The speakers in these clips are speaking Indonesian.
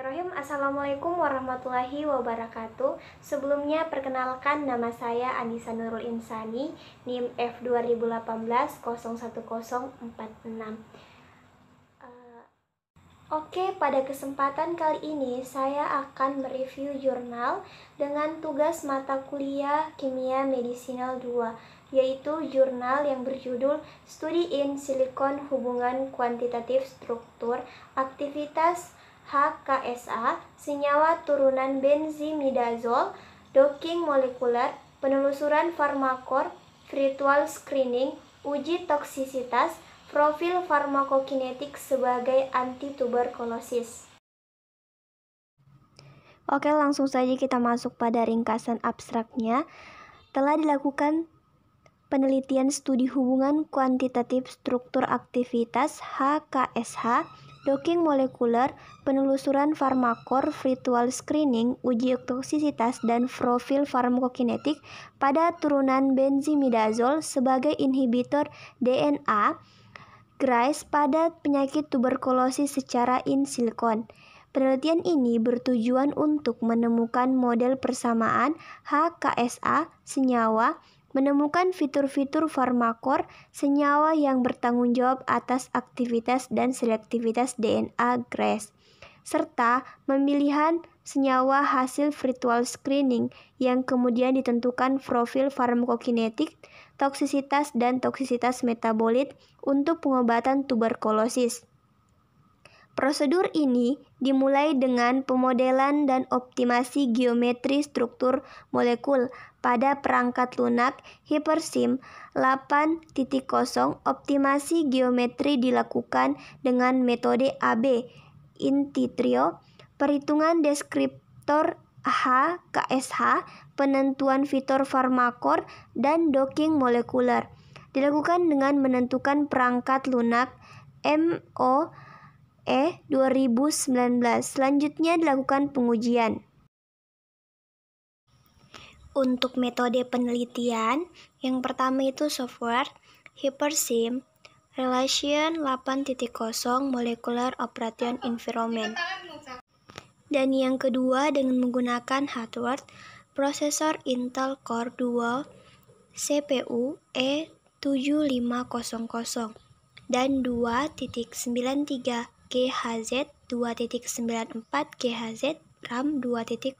Bismillahirrahmanirrahim. Assalamualaikum warahmatullahi wabarakatuh. Sebelumnya perkenalkan, nama saya Anissa Nurul Insani, NIM F2018-01046. Oke, pada kesempatan kali ini saya akan mereview jurnal dengan tugas mata kuliah Kimia Medisinal 2, yaitu jurnal yang berjudul Studi in Silikon Hubungan Kuantitatif Struktur Aktivitas HKSA, Senyawa Turunan Benzimidazol, Docking Molekuler, Penelusuran Farmakor, Virtual Screening, Uji Toksisitas, Profil Farmakokinetik sebagai Antituberkulosis. Oke, langsung saja kita masuk pada ringkasan abstraknya. Telah dilakukan penelitian studi hubungan kuantitatif struktur aktivitas HKSH, docking molekuler, penelusuran farmakor, virtual screening, uji toksisitas, dan profil farmakokinetik pada turunan benzimidazol sebagai inhibitor DNA GRACE pada penyakit tuberkulosis secara in silikon. Penelitian ini bertujuan untuk menemukan model persamaan HKSA senyawa, menemukan fitur-fitur farmakor senyawa yang bertanggung jawab atas aktivitas dan selektivitas DNA GRACE, serta pemilihan senyawa hasil virtual screening yang kemudian ditentukan profil farmakokinetik, toksisitas, dan toksisitas metabolit untuk pengobatan tuberkulosis. Prosedur ini dimulai dengan pemodelan dan optimasi geometri struktur molekul pada perangkat lunak HyperSim 8.0. Optimasi geometri dilakukan dengan metode AB in vitro, perhitungan deskriptor HKSH, penentuan fitur farmakor, dan docking molekuler. Dilakukan dengan menentukan perangkat lunak MOE 2019. Selanjutnya dilakukan pengujian. Untuk metode penelitian, yang pertama itu software HyperSim Relation 8.0 Molecular Operation Environment. Dan yang kedua dengan menggunakan hardware prosesor Intel Core Duo CPU E7500 dan 2.93 GHz, 2.94 GHz, RAM 2.00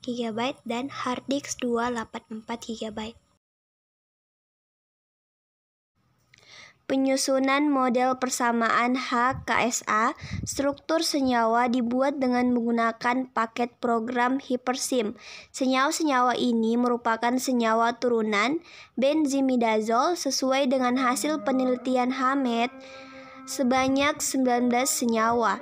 GB, dan hard disk 284 GB. Penyusunan model persamaan HKSA struktur senyawa dibuat dengan menggunakan paket program HyperSim. Senyawa-senyawa ini merupakan senyawa turunan benzimidazol sesuai dengan hasil penelitian Hamed sebanyak 19 senyawa.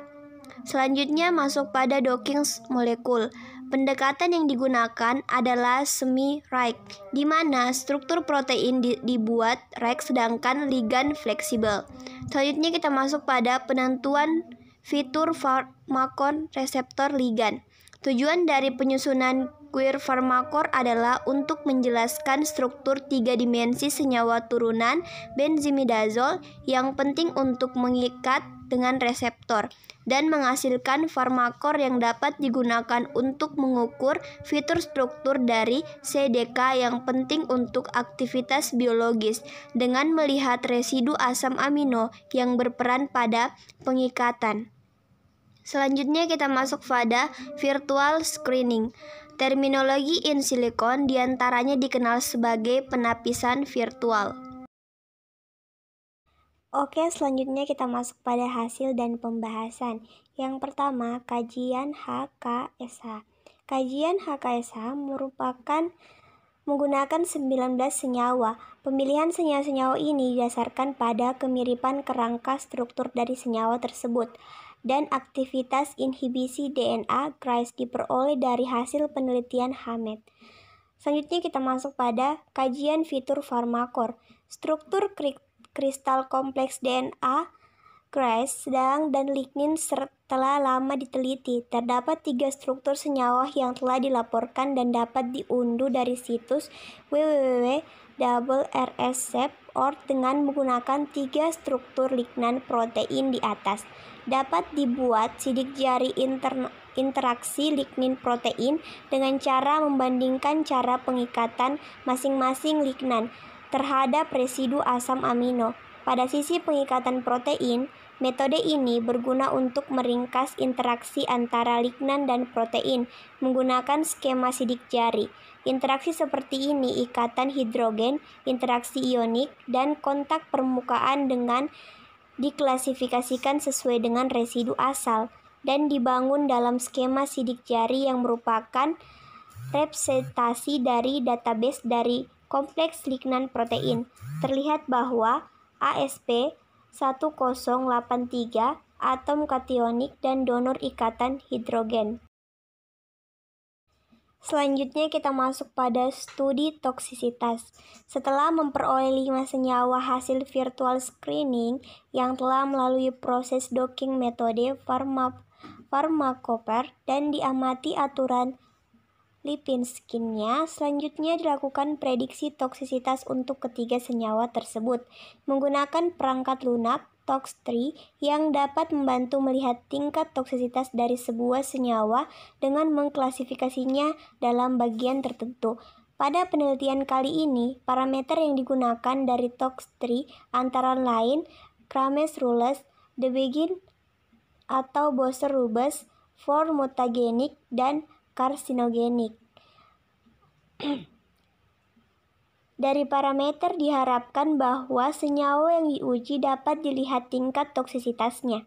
Selanjutnya masuk pada docking molekul. Pendekatan yang digunakan adalah semi-Rayk, di mana struktur protein dibuat Rayk sedangkan ligan fleksibel. Selanjutnya kita masuk pada penentuan fitur farmakon reseptor ligan. Tujuan dari penyusunan query farmakor adalah untuk menjelaskan struktur 3 dimensi senyawa turunan benzimidazol yang penting untuk mengikat dengan reseptor dan menghasilkan farmakor yang dapat digunakan untuk mengukur fitur struktur dari CDK yang penting untuk aktivitas biologis dengan melihat residu asam amino yang berperan pada pengikatan. Selanjutnya kita masuk pada virtual screening. Terminologi in silikon diantaranya dikenal sebagai penapisan virtual. Oke, selanjutnya kita masuk pada hasil dan pembahasan. Yang pertama, kajian HKSH. Kajian HKSH merupakan menggunakan 19 senyawa. Pemilihan senyawa-senyawa ini didasarkan pada kemiripan kerangka struktur dari senyawa tersebut, dan aktivitas inhibisi DNA GRACE diperoleh dari hasil penelitian Hamed. Selanjutnya kita masuk pada kajian fitur farmakor. Struktur kristal kompleks DNA GRACE sedang dan lignin setelah lama diteliti. Terdapat 3 struktur senyawa yang telah dilaporkan dan dapat diunduh dari situs www.rssep.org dengan menggunakan 3 struktur lignan protein di atas. dapat dibuat sidik jari interaksi lignin protein dengan cara membandingkan cara pengikatan masing-masing lignan terhadap residu asam amino. Pada sisi pengikatan protein, metode ini berguna untuk meringkas interaksi antara lignan dan protein menggunakan skema sidik jari. Interaksi seperti ini ikatan hidrogen, interaksi ionik, dan kontak permukaan dengan diklasifikasikan sesuai dengan residu asal dan dibangun dalam skema sidik jari yang merupakan representasi dari database dari kompleks lignan protein. Terlihat bahwa ASP 1083 atom kationik dan donor ikatan hidrogen. Selanjutnya kita masuk pada studi toksisitas. Setelah memperoleh 5 senyawa hasil virtual screening yang telah melalui proses docking metode Pharmacopeer dan diamati aturan Lipinski-nya, selanjutnya dilakukan prediksi toksisitas untuk ketiga senyawa tersebut menggunakan perangkat lunak Tox3 yang dapat membantu melihat tingkat toksisitas dari sebuah senyawa dengan mengklasifikasinya dalam bagian tertentu. Pada penelitian kali ini, parameter yang digunakan dari Tox3 antara lain Crames rules, Debye atau Boser-Rubes, for mutagenik dan karsinogenik. Dari parameter diharapkan bahwa senyawa yang diuji dapat dilihat tingkat toksisitasnya.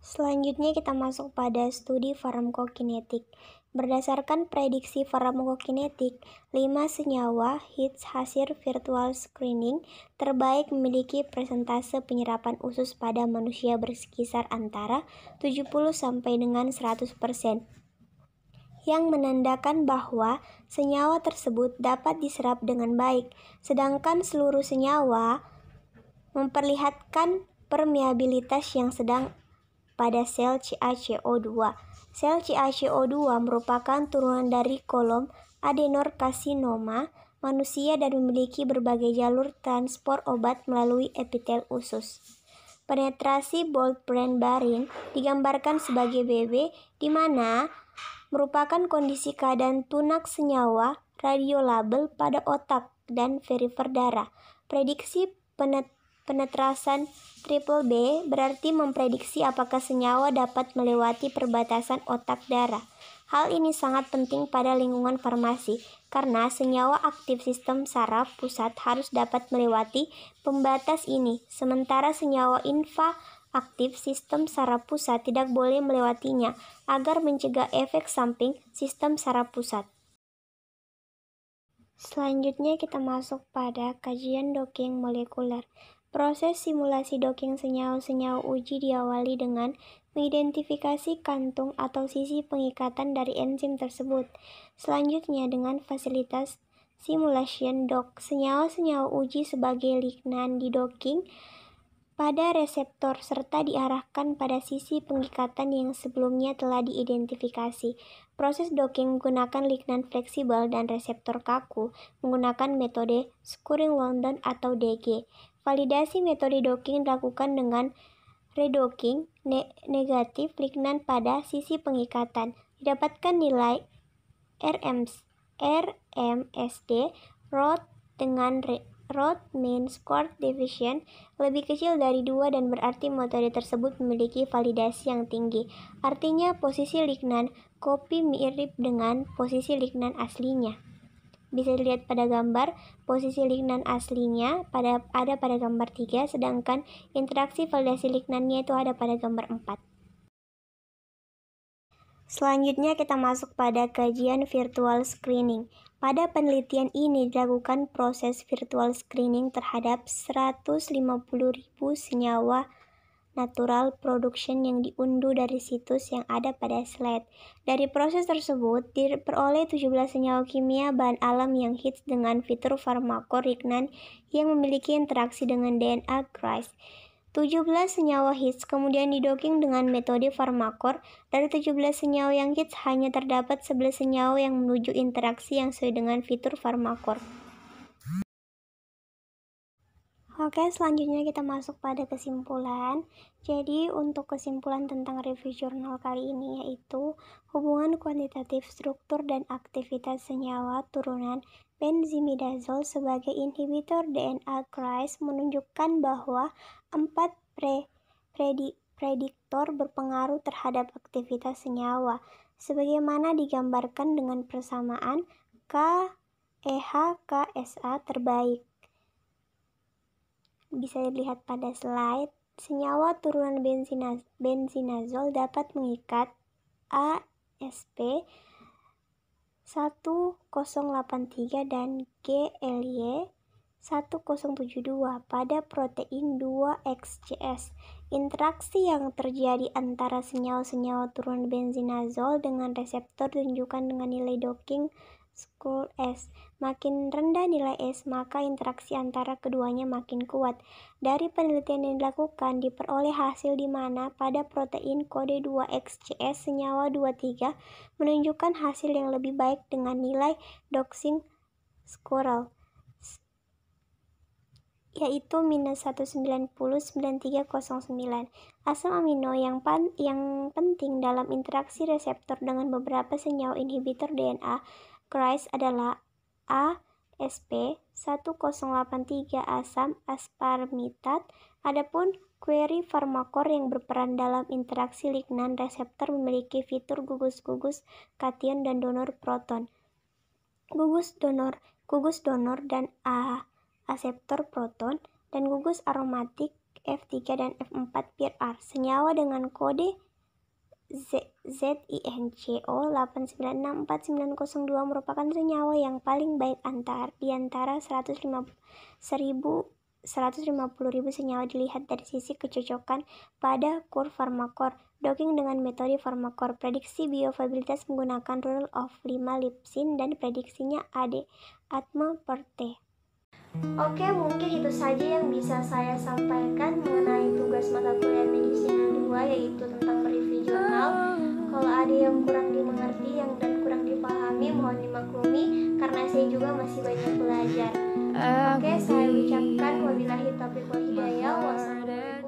Selanjutnya kita masuk pada studi farmakokinetik. Berdasarkan prediksi farmakokinetik, 5 senyawa hits hasil virtual screening terbaik memiliki persentase penyerapan usus pada manusia berkisar antara 70 sampai dengan 100%, yang menandakan bahwa senyawa tersebut dapat diserap dengan baik, sedangkan seluruh senyawa memperlihatkan permeabilitas yang sedang pada sel CaCO2. Sel CaCO2 merupakan turunan dari kolom adenokarsinoma manusia dan memiliki berbagai jalur transport obat melalui epitel usus. Penetrasi blood-brain digambarkan sebagai BB, di mana merupakan kondisi keadaan tunak senyawa radiolabel pada otak dan perifer darah. Prediksi penetrasan triple B berarti memprediksi apakah senyawa dapat melewati perbatasan otak darah. Hal ini sangat penting pada lingkungan farmasi, karena senyawa aktif sistem saraf pusat harus dapat melewati pembatas ini, sementara senyawa aktif sistem saraf pusat tidak boleh melewatinya agar mencegah efek samping sistem saraf pusat. Selanjutnya kita masuk pada kajian docking molekuler. Proses simulasi docking senyawa-senyawa uji diawali dengan mengidentifikasi kantung atau sisi pengikatan dari enzim tersebut. Selanjutnya dengan fasilitas simulation dock, senyawa-senyawa uji sebagai lignan di docking pada reseptor serta diarahkan pada sisi pengikatan yang sebelumnya telah diidentifikasi. Proses docking menggunakan lignan fleksibel dan reseptor kaku menggunakan metode Scurrying London atau DG. Validasi metode docking dilakukan dengan redocking negatif lignan pada sisi pengikatan. Didapatkan nilai RMSD ROT dengan Roth mean squared deviation lebih kecil dari 2 dan berarti metode tersebut memiliki validasi yang tinggi. Artinya posisi lignan kopi mirip dengan posisi lignan aslinya. Bisa dilihat pada gambar, posisi lignan aslinya ada pada gambar 3, sedangkan interaksi validasi lignannya itu ada pada gambar 4. Selanjutnya kita masuk pada kajian virtual screening. Pada penelitian ini dilakukan proses virtual screening terhadap 150.000 senyawa natural production yang diunduh dari situs yang ada pada slide. Dari proses tersebut diperoleh 17 senyawa kimia bahan alam yang hits dengan fitur farmakolignan yang memiliki interaksi dengan DNA GRISE. 17 senyawa hits kemudian didocking dengan metode Pharmacore. Dari 17 senyawa yang hits hanya terdapat 11 senyawa yang menuju interaksi yang sesuai dengan fitur Pharmacore. Oke, selanjutnya kita masuk pada kesimpulan. Jadi, untuk kesimpulan tentang review jurnal kali ini yaitu hubungan kuantitatif struktur dan aktivitas senyawa turunan benzimidazol sebagai inhibitor DNA CRISE menunjukkan bahwa 4 prediktor berpengaruh terhadap aktivitas senyawa, sebagaimana digambarkan dengan persamaan KEH-KSA terbaik. Bisa dilihat pada slide, senyawa turunan benzinazol dapat mengikat ASP 1083 dan GLY 1072 pada protein 2-XCS. Interaksi yang terjadi antara senyawa-senyawa turunan benzinazol dengan reseptor ditunjukkan dengan nilai docking score S. Makin rendah nilai S, maka interaksi antara keduanya makin kuat. Dari penelitian yang dilakukan, diperoleh hasil di mana pada protein kode 2-XCS senyawa 23 menunjukkan hasil yang lebih baik dengan nilai docking score yaitu minus 190-9309. Asam amino yang penting dalam interaksi reseptor dengan beberapa senyawa inhibitor DNA CRISE adalah ASP 1083 asam asparmitat. Adapun query farmakor yang berperan dalam interaksi lignan reseptor memiliki fitur gugus-gugus kation dan donor proton. Gugus donor dan aseptor proton, dan gugus aromatik F3 dan F4 PIR. Senyawa dengan kode ZINCO 8964902 merupakan senyawa yang paling baik di antara 150.000 senyawa dilihat dari sisi kecocokan pada kur farmakor, docking dengan metode farmakor, prediksi bioavailabilitas menggunakan rule of 5 Lipsin, dan prediksinya AD atma per T. Oke, mungkin itu saja yang bisa saya sampaikan mengenai tugas mata kuliah medisina 2, yaitu tentang mereview jurnal. Kalau ada yang kurang dimengerti dan kurang dipahami, mohon dimaklumi karena saya juga masih banyak belajar. Oke, saya ucapkan wabillahi taufiq wal hidayah. Wassalamualaikum